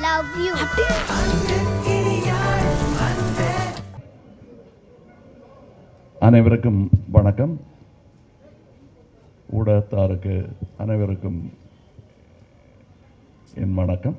Love you. அனைவருக்கும் வணக்கம். ஊடகத்தாருக்கு அனைவருக்கும் என் வணக்கம்.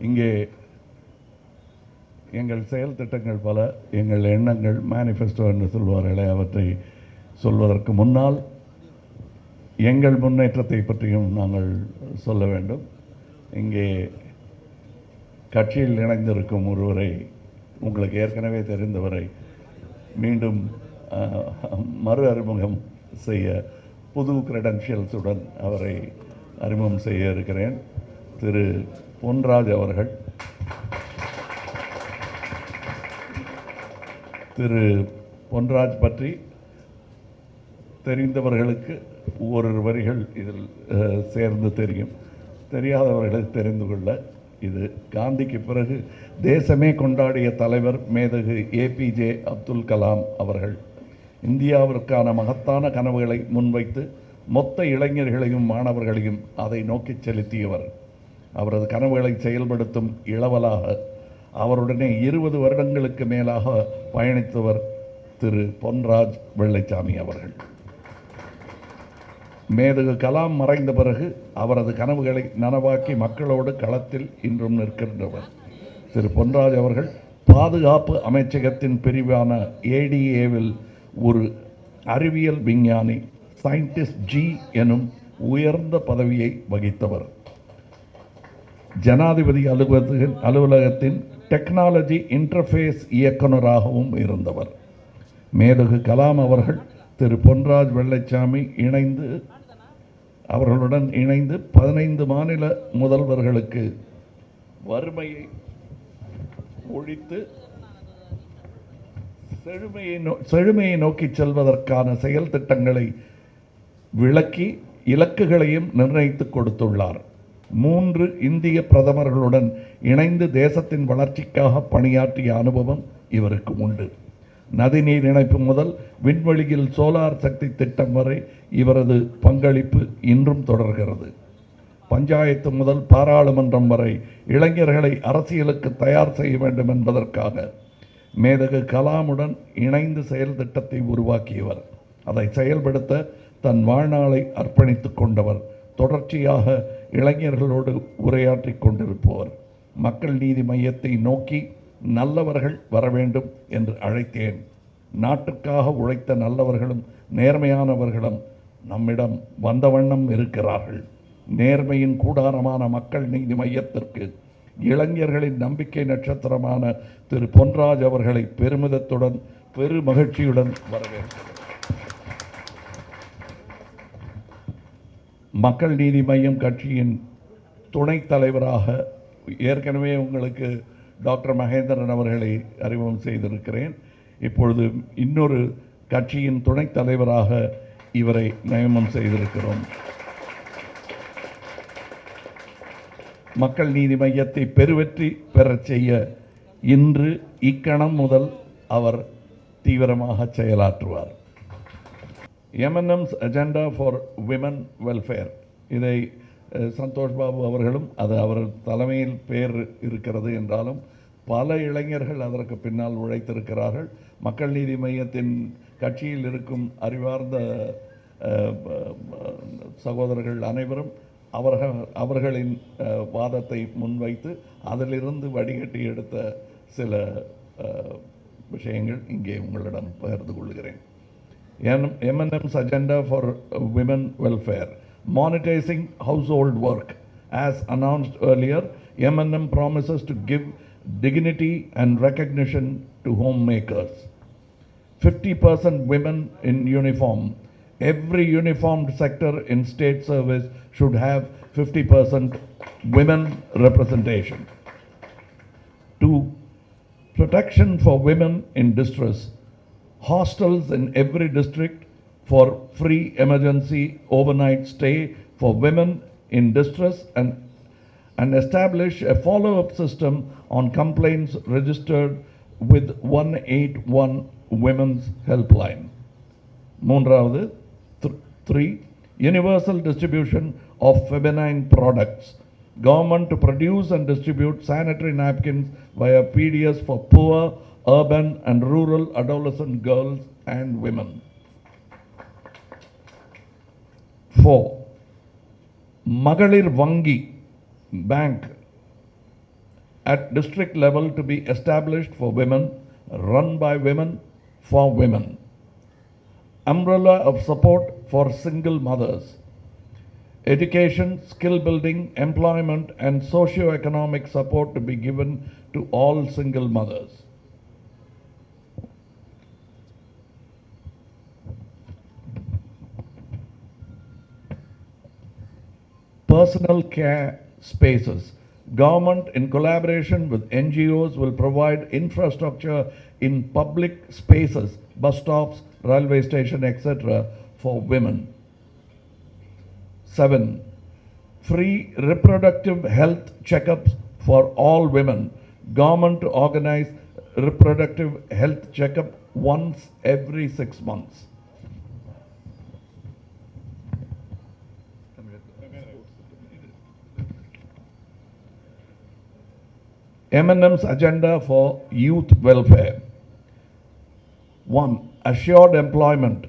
இங்கே எங்கள் செயல் திட்டங்கள் பல, எங்கள் எண்ணங்கள் மேனிஃபெஸ்டோ என்று சொல்வார்களே, அவற்றை சொல்வதற்கு முன்னால் எங்கள் முன்னேற்றத்தை பற்றியும் நாங்கள் சொல்ல வேண்டும். இங்கே கட்சியில் இணைந்திருக்கும் ஒருவரை, உங்களுக்கு ஏற்கனவே தெரிந்தவரை மீண்டும் மறு அறிமுகம் செய்ய புது கிரெடென்ஷியல்ஸுடன் அவரை அறிமுகம் செய்ய இருக்கிறேன். திரு பொன்ராஜ் அவர்கள். திரு பொன்ராஜ் பற்றி தெரிந்தவர்களுக்கு ஓரிரு வரிகள் இதில் சேர்ந்து தெரியும். தெரியாதவர்களுக்கு தெரிந்து கொள்ள, இது காந்திக்கு பிறகு தேசமே கொண்டாடிய தலைவர் மேதகு ஏபிஜே அப்துல் கலாம் அவர்கள் இந்தியாவிற்கான மகத்தான கனவுகளை முன்வைத்து மொத்த இளைஞர்களையும் மாணவர்களையும் அதை நோக்கி செலுத்தியவர். அவரது கனவுகளை செயல்படுத்தும் இளவலாக அவருடனே 20 வருடங்களுக்கு மேலாக பயணித்தவர் திரு பொன்ராஜ் வெள்ளைச்சாமி அவர்கள். மேதகு கலாம் மறைந்த பிறகு அவரது கனவுகளை நனவாக்கி மக்களோடு களத்தில் இன்றும் நிற்கின்றவர் திரு பொன்ராஜ் அவர்கள் பாதுகாப்பு அமைச்சகத்தின் பிரிவான ஏடிஏவில் ஒரு அறிவியல் விஞ்ஞானி, சயின்டிஸ்ட் ஜி எனும் உயர்ந்த பதவியை வகித்தவர். ஜனாதிபதி அலுவலகத்தின் டெக்னாலஜி இன்டர்ஃபேஸ் இயக்குநராகவும் இருந்தவர். மேதகு கலாம் அவர்கள் திரு பொன்ராஜ் வெள்ளைச்சாமி அவர்களுடன் இணைந்து 15 மாநில முதல்வர்களுக்கு வறுமையை ஒழித்து செழுமையை நோக்கி செல்வதற்கான செயல் திட்டங்களை விளக்கி இலக்குகளையும் நிர்ணயித்து கொடுத்துள்ளார். 3 இந்திய பிரதமர்களுடன் இணைந்து தேசத்தின் வளர்ச்சிக்காக பணியாற்றிய அனுபவம் இவருக்கு உண்டு. நதிநீர் இணைப்பு முதல் விண்வெளியில் சோலார் சக்தி திட்டம் வரை இவரது பங்களிப்பு இன்றும் தொடர்கிறது. பஞ்சாயத்து முதல் பாராளுமன்றம் வரை இளைஞர்களை அரசியலுக்கு தயார் செய்ய வேண்டும் என்பதற்காக மேதகு கலாமுடன் இணைந்து செயல் திட்டத்தை உருவாக்கியவர். அதை செயல்படுத்த தன் வாழ்நாளை அர்ப்பணித்து கொண்டவர். தொடர்ச்சியாக இளைஞர்களோடு உரையாற்றி கொண்டிருப்பவர். மக்கள் நீதி மையத்தை நோக்கி நல்லவர்கள் வர வேண்டும் என்று அழைத்தேன். நாட்டுக்காக உழைத்த நல்லவர்களும் நேர்மையானவர்களும் நம்மிடம் வந்த வண்ணம் இருக்கிறார்கள். நேர்மையின் கூடாரமான மக்கள் நீதி மையத்திற்கு இளைஞர்களின் நம்பிக்கை நட்சத்திரமான திரு பொன்ராஜ் அவர்களை பெருமிதத்துடன் பெரு மகிழ்ச்சியுடன் வரவேற்கிறேன். மக்கள் நீதி மையம் கட்சியின் துணைத் தலைவராக ஏற்கனவே உங்களுக்கு டாக்டர் மகேந்திரன் அவர்களை அறிமுகம் செய்திருக்கிறேன். இப்பொழுது இன்னொரு கட்சியின் துணைத் தலைவராக இவரை நியமனம் செய்திருக்கிறோம். மக்கள் நீதி மையத்தை பெருவெற்றி பெறச் செய்ய இன்று இக்கணம் முதல் அவர் தீவிரமாக செயலாற்றுவார். எம்என்எம்ஸ் அஜெண்டா ஃபார் விமன் வெல்ஃபேர், இதை சந்தோஷ் பாபு அவர்களும், அது அவர் தலைமையில் பேர் இருக்கிறது என்றாலும் பல இளைஞர்கள் அதற்கு பின்னால் உழைத்திருக்கிறார்கள். மக்கள் நீதி மையத்தின் கட்சியில் இருக்கும் அறிவார்ந்த சகோதரர்கள் அனைவரும் அவர்களின் வாதத்தை முன்வைத்து அதிலிருந்து வடிகட்டி எடுத்த சில விஷயங்கள் இங்கே உங்களிடம் பகிர்ந்து கொள்கிறேன். M&M's agenda for women welfare, monetizing household work. As announced earlier, M&M promises to give dignity and recognition to homemakers. 50% women in uniform. Every uniformed sector in state service should have 50% women representation. 2. Protection for women in distress. Hostels in every district for free emergency overnight stay for women in distress, and establish a follow-up system on complaints registered with 181 Women's Helpline. மூன்றாவது, 3. Universal distribution of feminine products. Government to produce and distribute sanitary napkins via PDS for poor, urban and rural adolescent girls and women. 4. Magalir Vangi Bank at district level to be established for women, run by women, for women. Umbrella of support for single mothers. Education, skill building, employment and socio-economic support to be given to all single mothers. Personal care spaces. Government in collaboration with NGOs will provide infrastructure in public spaces, bus stops, railway station, etc. for women. 7. Free reproductive health checkups for all women. Government to organize reproductive health checkup once every 6 months. M&M's agenda for youth welfare. 1. Assured employment.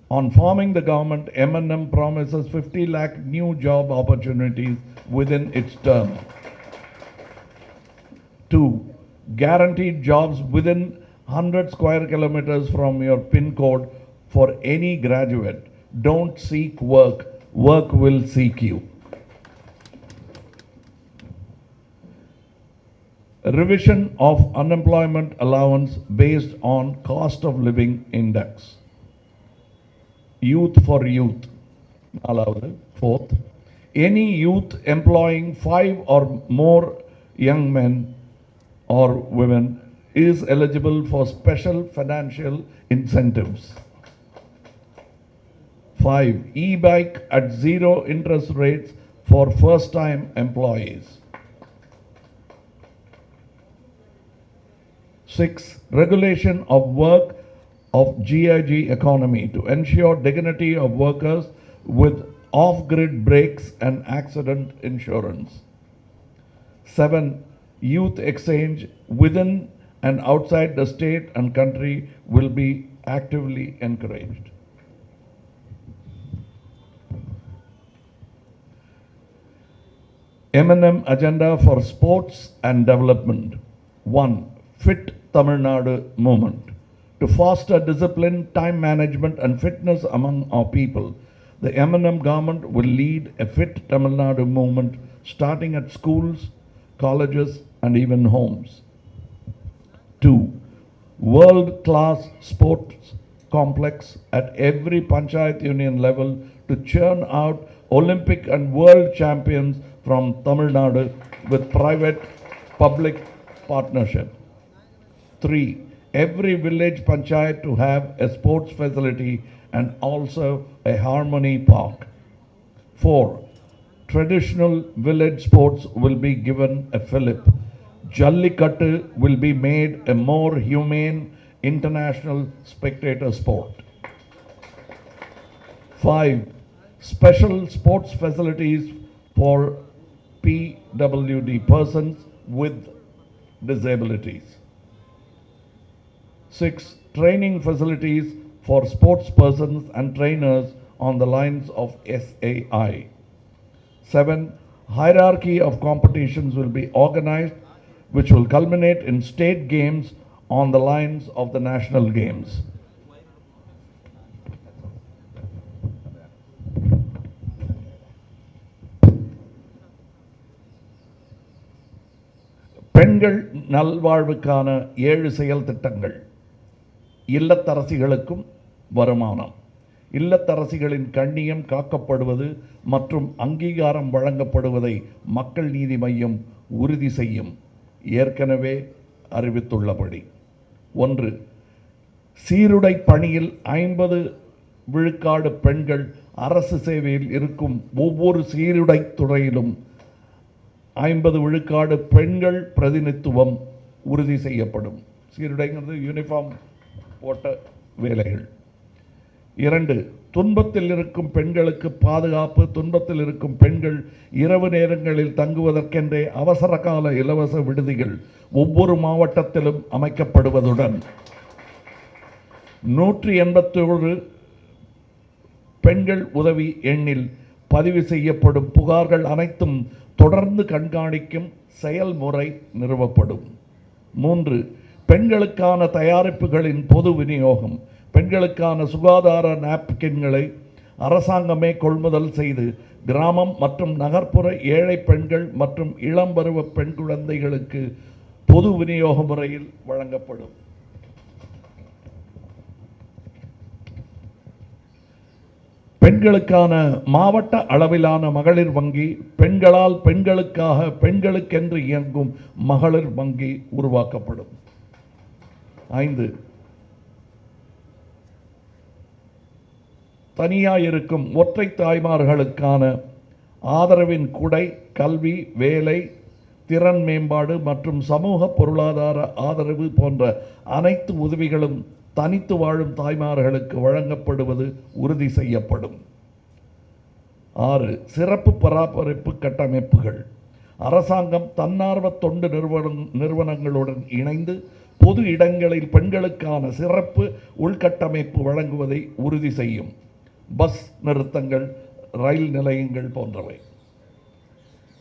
On forming the government, M&M promises 50 lakh new job opportunities within its term. 2. Guaranteed jobs within 100 square kilometers from your PIN code for any graduate. Don't seek work, work will seek you. Revision of unemployment allowance based on cost of living index. Youth for youth. 4th, any youth employing 5 or more young men or women is eligible for special financial incentives. 5. E-bike at 0 interest rates for first-time employees. 6. Regulation of work of GIG economy to ensure dignity of workers with off-grid breaks and accident insurance. 7. Youth exchange within and outside the state and country will be actively encouraged. M&M agenda for sports and development. 1. Fit Tamil Nadu movement. To foster discipline, time management and fitness among our people, the M&M government will lead a Fit Tamil Nadu movement starting at schools, colleges and even homes. 2. World-class sports complex at every Panchayat Union level to churn out Olympic and world champions from Tamil Nadu with private-public partnership. 3. Every village panchayat to have a sports facility and also a harmony park. 4. Traditional village sports will be given a fillip. Jallikattu will be made a more humane international spectator sport. 5. Special sports facilities for PWD persons with disabilities. 6. Training facilities for sports persons and trainers on the lines of SAI. 7. Hierarchy of competitions will be organized which will culminate in state games on the lines of the national games. பெண்கள் நல்வாழ்வுக்கான 7 செயல் திட்டங்கள். இல்லத்தரசிகளுக்கும் வருமானம். இல்லத்தரசிகளின் கண்ணியம் காக்கப்படுவது மற்றும் அங்கீகாரம் வழங்கப்படுவதை மக்கள் நீதி மையம் உறுதி செய்யும். ஏற்கனவே அறிவித்துள்ளபடி. 1. சீருடை பணியில் 50 விழுக்காடு பெண்கள் அரசு சேவையில் இருக்கும் ஒவ்வொரு சீருடை துறையிலும் 50 விழுக்காடு பெண்கள் பிரதிநிதித்துவம் உறுதி செய்யப்படும். சீருடைங்கிறது யூனிஃபார்ம் போட்ட வேலைகள். 2. துன்பத்தில் இருக்கும் பெண்களுக்கு பாதுகாப்பு. துன்பத்தில் இருக்கும் பெண்கள் இரவு நேரங்களில் தங்குவதற்கென்றே அவசர கால இலவச விடுதிகள் ஒவ்வொரு மாவட்டத்திலும் அமைக்கப்படுவதுடன் 181 பெண்கள் உதவி எண்ணில் பதிவு செய்யப்படும் புகார்கள் அனைத்தும் தொடர்ந்து கண்காணிக்கும் செயல்முறை நிறுவப்படும். 3. பெண்களுக்கான தயாரிப்புகளின் பொது விநியோகம். பெண்களுக்கான சுகாதார நாப்கின்களை அரசாங்கமே கொள்முதல் செய்து கிராமம் மற்றும் நகர்ப்புற ஏழை பெண்கள் மற்றும் இளம்பருவ பெண் குழந்தைகளுக்கு பொது விநியோக முறையில் வழங்கப்படும். பெண்களுக்கான மாவட்ட அளவிலான மகளிர் வங்கி. பெண்களால் பெண்களுக்காக பெண்களுக்கென்று இயங்கும் மகளிர் வங்கி உருவாக்கப்படும். 5. தனியாயிருக்கும் ஒற்றை தாய்மார்களுக்கான ஆதரவின் குடை, கல்வி, வேலை, திறன் மேம்பாடு மற்றும் சமூக பொருளாதார ஆதரவு போன்ற அனைத்து உதவிகளும் தனித்து வாழும் தாய்மார்களுக்கு வழங்கப்படுவது உறுதி செய்யப்படும். 6. சிறப்பு பராமரிப்பு கட்டமைப்புகள். அரசாங்கம் தன்னார்வ தொண்டு நிறுவனங்களுடன் இணைந்து பொது இடங்களில் பெண்களுக்கான சிறப்பு உள்கட்டமைப்பு வழங்குவதை உறுதி செய்யும். பஸ் நிறுத்தங்கள், ரயில் நிலையங்கள் போன்றவை.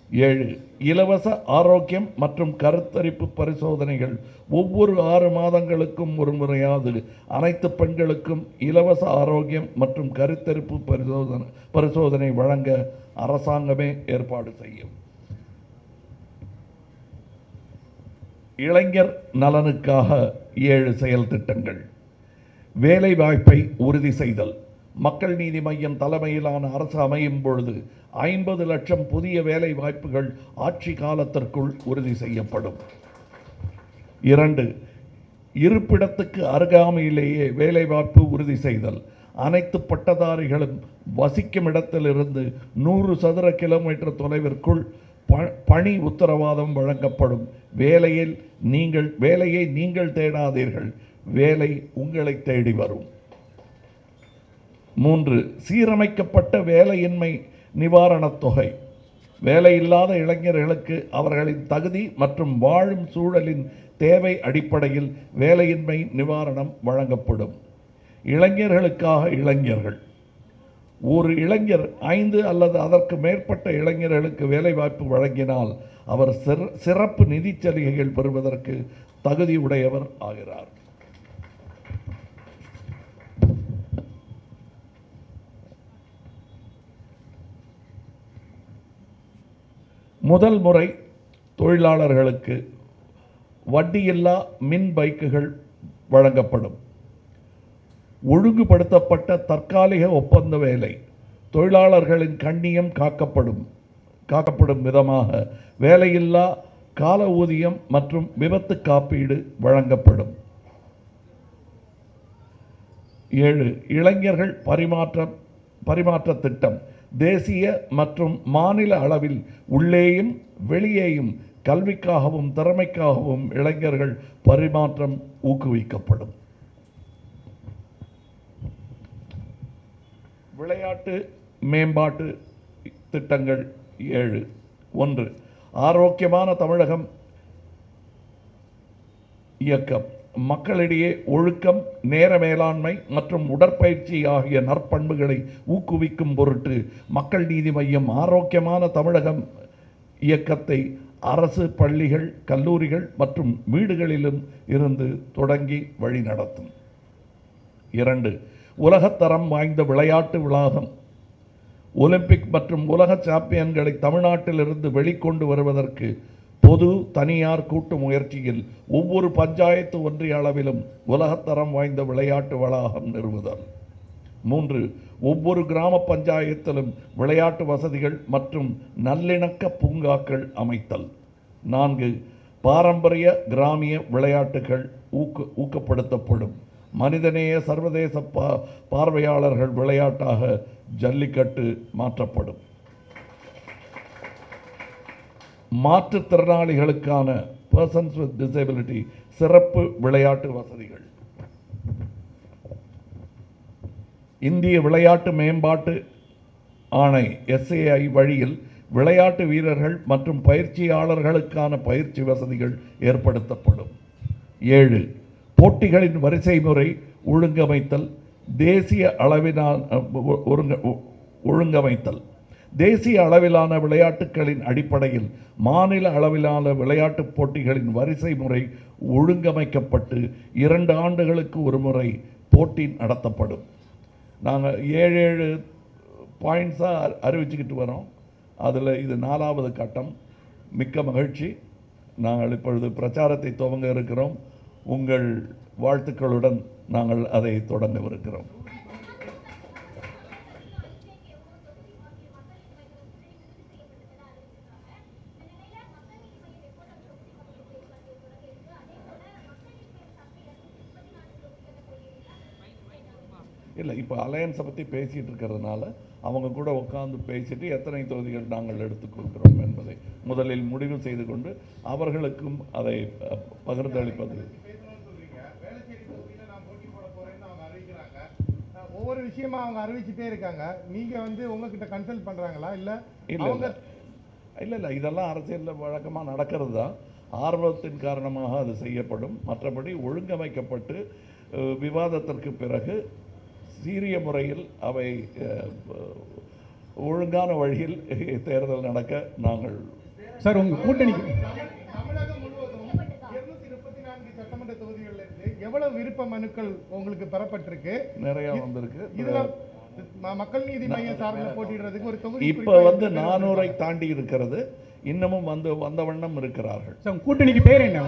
7. இலவச ஆரோக்கியம் மற்றும் கருத்தரிப்பு பரிசோதனைகள். ஒவ்வொரு 6 மாதங்களுக்கும் ஒரு முறையாவது அனைத்து பெண்களுக்கும் இலவச ஆரோக்கியம் மற்றும் கருத்தரிப்பு பரிசோதனை வழங்க அரசாங்கமே ஏற்பாடு செய்யும். இளைஞர் நலனுக்காக 7 செயல் திட்டங்கள். வேலை வாய்ப்பை உறுதி செய்தல். மக்கள் நீதி மையம் தலைமையிலான அரசு அமையும் பொழுது 50 லட்சம் புதிய வேலை வாய்ப்புகள் ஆட்சி காலத்திற்குள் உறுதி செய்யப்படும். 2. இருப்பிடத்துக்கு அருகாமையிலேயே வேலைவாய்ப்பு உறுதி செய்தல். அனைத்து பட்டதாரிகளும் வசிக்கும் இடத்திலிருந்து 100 சதுர கிலோமீட்டர் தொலைவிற்குள் பணி உத்தரவாதம் வழங்கப்படும். வேலையை நீங்கள் தேடாதீர்கள், வேலை உங்களை தேடி வரும். 3. சீரமைக்கப்பட்ட வேலையின்மை நிவாரணத் தொகை. வேலையில்லாத இளைஞர்களுக்கு அவர்களின் தகுதி மற்றும் வாழும் சூழலின் தேவை அடிப்படையில் வேலையின்மை நிவாரணம் வழங்கப்படும். இளைஞர்களுக்காக இளைஞர்கள். ஒரு இளைஞர் 5 அல்லது அதற்கு மேற்பட்ட இளைஞர்களுக்கு வேலைவாய்ப்பு வழங்கினால் அவர் சிறப்பு நிதி சலுகைகள் பெறுவதற்கு தகுதியுடையவர் ஆகிறார். முதல் முறை தொழிலாளர்களுக்கு வட்டியில்லா மின் பைக்குகள் வழங்கப்படும். ஒழுங்குபடுத்தப்பட்ட தற்காலிக ஒப்பந்த வேலை. தொழிலாளர்களின் கண்ணியம் காக்கப்படும் விதமாக வேலையில்லா கால ஊதியம் மற்றும் விபத்து காப்பீடு வழங்கப்படும். 7. இளைஞர்கள் பரிமாற்ற திட்டம். தேசிய மற்றும் மாநில அளவில் உள்ளேயும் வெளியேயும் கல்விக்காகவும் திறமைக்காகவும் இளைஞர்கள் பரிமாற்றம் ஊக்குவிக்கப்படும். விளையாட்டு மேம்பாட்டு திட்டங்கள் 7. 1. ஆரோக்கியமான தமிழகம் இயக்கம். மக்களிடையே ஒழுக்கம், நேர மேலாண்மை மற்றும் உடற்பயிற்சி ஆகிய நற்பண்புகளை ஊக்குவிக்கும் பொருட்டு மக்கள் நீதி மையம் ஆரோக்கியமான தமிழகம் இயக்கத்தை அரசு பள்ளிகள், கல்லூரிகள் மற்றும் வீடுகளிலும் இருந்து தொடங்கி வழிநடத்தும். 2. உலகத்தரம் வாய்ந்த விளையாட்டு வளாகம். ஒலிம்பிக் மற்றும் உலக சாம்பியன்களை தமிழ்நாட்டிலிருந்து வெளிக்கொண்டு வருவதற்கு பொது தனியார் கூட்டு முயற்சியில் ஒவ்வொரு பஞ்சாயத்து ஒன்றிய அளவிலும் உலகத்தரம் வாய்ந்த விளையாட்டு வளாகம் நிறுவுதல். 3. ஒவ்வொரு கிராம பஞ்சாயத்திலும் விளையாட்டு வசதிகள் மற்றும் நல்லிணக்க பூங்காக்கள் அமைத்தல். 4. பாரம்பரிய கிராமிய விளையாட்டுகள் ஊக்கப்படுத்தப்படும். மனிதநேய சர்வதேச பார்வையாளர்கள் விளையாட்டாக ஜல்லிக்கட்டு மாற்றப்படும். மாற்றுத்திறனாளிகளுக்கான பர்சன்ஸ் வித் டிசபிலிட்டி சிறப்பு விளையாட்டு வசதிகள். இந்திய விளையாட்டு மேம்பாட்டு ஆணை SAI வழியில் விளையாட்டு வீரர்கள் மற்றும் பயிற்சியாளர்களுக்கான பயிற்சி வசதிகள் ஏற்படுத்தப்படும். 7. போட்டிகளின் வரிசை முறை ஒழுங்கமைத்தல் தேசிய அளவிலான விளையாட்டுகளின் அடிப்படையில் மாநில அளவிலான விளையாட்டுப் போட்டிகளின் வரிசை முறை ஒழுங்கமைக்கப்பட்டு 2 ஆண்டுகளுக்கு ஒரு முறை போட்டி நடத்தப்படும். நாங்கள் 7 பாயிண்ட்ஸாக அறிவிச்சுக்கிட்டு வரோம். அதில் இது 4வது கட்டம். மிக்க மகிழ்ச்சி. நாங்கள் இப்பொழுது பிரச்சாரத்தை துவங்க இருக்கிறோம். உங்கள் வாழ்த்துக்களுடன் நாங்கள் அதை தொடங்கவிருக்கிறோம். இல்லை, இப்போ அலையன்ஸை பற்றி பேசிகிட்டு இருக்கிறதுனால அவங்க கூட உட்காந்து பேசிட்டு எத்தனை தொகுதிகள் நாங்கள் எடுத்துக்கொள்கிறோம் என்பதை முதலில் முடிவு செய்து கொண்டு அவர்களுக்கும் அதை பகிர்ந்தளிப்பது. ஒவ்வொரு விஷயமா அவங்க அறிவிச்சுட்டே இருக்காங்க. நீங்க உங்ககிட்ட கன்சல்ட் பண்றாங்களா? இல்லை, இதெல்லாம் அரசியலில் வழக்கமாக நடக்கிறது தான். ஆர்வத்தின் காரணமாக அது செய்யப்படும். மற்றபடி ஒழுங்கமைக்கப்பட்டு விவாதத்திற்கு பிறகு சீரிய முறையில் அவை ஒழுங்கான வழியில் தேர்தல் நடக்க நாங்கள் சார் உங்கள் கூட்டணிக்கு தமிழகம் முழுவதும் 234 சட்டமன்ற தொகுதிகளில் இருந்து எவ்வளவு விருப்ப மனுக்கள் உங்களுக்கு பெறப்பட்டிருக்கு? நிறைய வந்திருக்கு. இதுல மக்கள் நீதி மையம் சார்பில் போட்டியிடுறதுக்கு ஒரு தொகுதி இப்போ 400-ஐ தாண்டி இருக்கிறது. இன்னமும் வந்த வண்ணம் இருக்கிறார்கள். சார் கூட்டணிக்கு பேர் என்ன?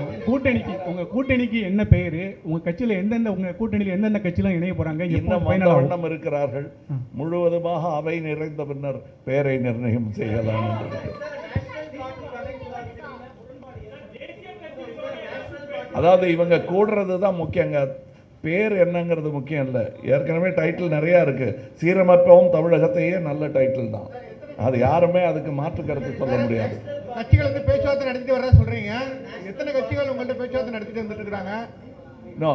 உங்கள் கூட்டணிக்கு என்ன பேர்? உங்கள் கட்சியில் உங்கள் கூட்டணியில் எந்தெந்த கட்சியெல்லாம் இணைய போகிறாங்க? இன்னும் வந்த வண்ணம் இருக்கிறார்கள். முழுவதுமாக அவை நிறைந்த பின்னர் பெயரை நிர்ணயம் செய்யலாம் என்று. அதாவது இவங்க கூடுறது தான் முக்கியங்க. பேர் என்னங்கிறது முக்கியம் இல்லை. ஏற்கனவே டைட்டில் நிறையா இருக்குது. சீரமைப்பவும் தமிழகத்தையே நல்ல டைட்டில் தான். அது யாருமே அதுக்கு மாற்று கருத்து சொல்ல முடியாது. கட்சிகள் பேச்சுவார்த்தை நடத்திட்டு வர சொல்றீங்க. எத்தனை கட்சிகள் உங்கள்கிட்ட பேச்சுவார்த்தை நடத்திட்டு வந்துட்டு இருக்காங்க? No,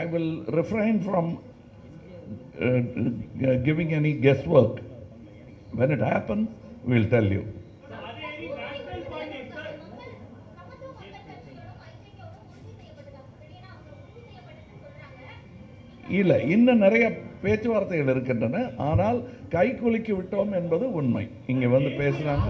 I will refrain from giving any guesswork. When it happens, we'll tell you. இல்லை, இன்னும் நிறைய பேச்சுவார்த்தைகள் இருக்கின்றன. ஆனால் கைக்குலுக்கி விட்டோம் என்பது உண்மை. இங்கே பேசுகிறாங்க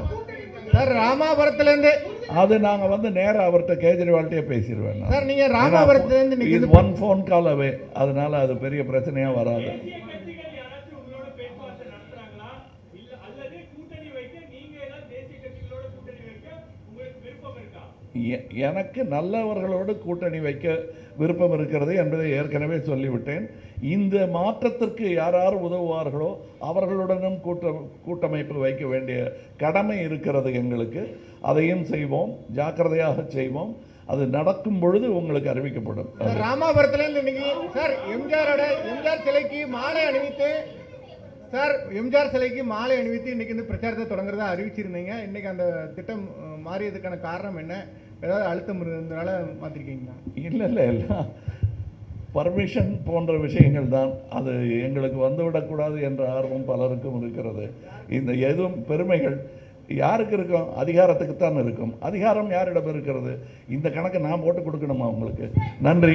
சார் ராமாபுரத்துலேருந்து. அது நாங்கள் நேராக அவர்கிட்ட கேஜ்ரிவால்கிட்டே பேசிடுவேன் சார். நீங்கள் ராமாபுரத்துலேருந்து இது 1 ஃபோன் கால் அவே. அதனால அது பெரிய பிரச்சனையாக வராது. எனக்கு நல்லவர்களோடு கூட்டணி வைக்க விருப்பம் இருக்கிறது என்பதை ஏற்கனவே சொல்லிவிட்டேன். இந்த மாற்றத்திற்கு யார் உதவுவார்களோ அவர்களுடனும் கூட்டமைப்பு வைக்க வேண்டிய கடமை இருக்கிறது எங்களுக்கு. அதையும் செய்வோம், ஜாக்கிரதையாக செய்வோம். அது நடக்கும் பொழுது உங்களுக்கு அறிவிக்கப்படும். ராமாபுரத்தில் இன்னைக்கு சார் எம்ஜிஆர் சிலைக்கு மாலை அணிவித்து இன்னைக்கு பிரச்சாரத்தை தொடங்குறதா அறிவிச்சிருந்தீங்க. இன்னைக்கு அந்த திட்டம் மாறியதுக்கான காரணம் என்ன? ஏதாவது அழுத்தம் இருந்ததுனால மாற்றிருக்கீங்களா? இல்லை, எல்லாம் பர்மிஷன் போன்ற விஷயங்கள் தான். அது எங்களுக்கு வந்துவிடக்கூடாது என்ற ஆர்வம் பலருக்கும் இருக்கிறது. இந்த எதுவும் பெருமைகள் யாருக்கு இருக்கும்? அதிகாரத்துக்குத்தான் இருக்கும். அதிகாரம் யாரிடம் இருக்கிறது? இந்த கணக்கு நான் போட்டு கொடுக்கணுமா உங்களுக்கு? நன்றி.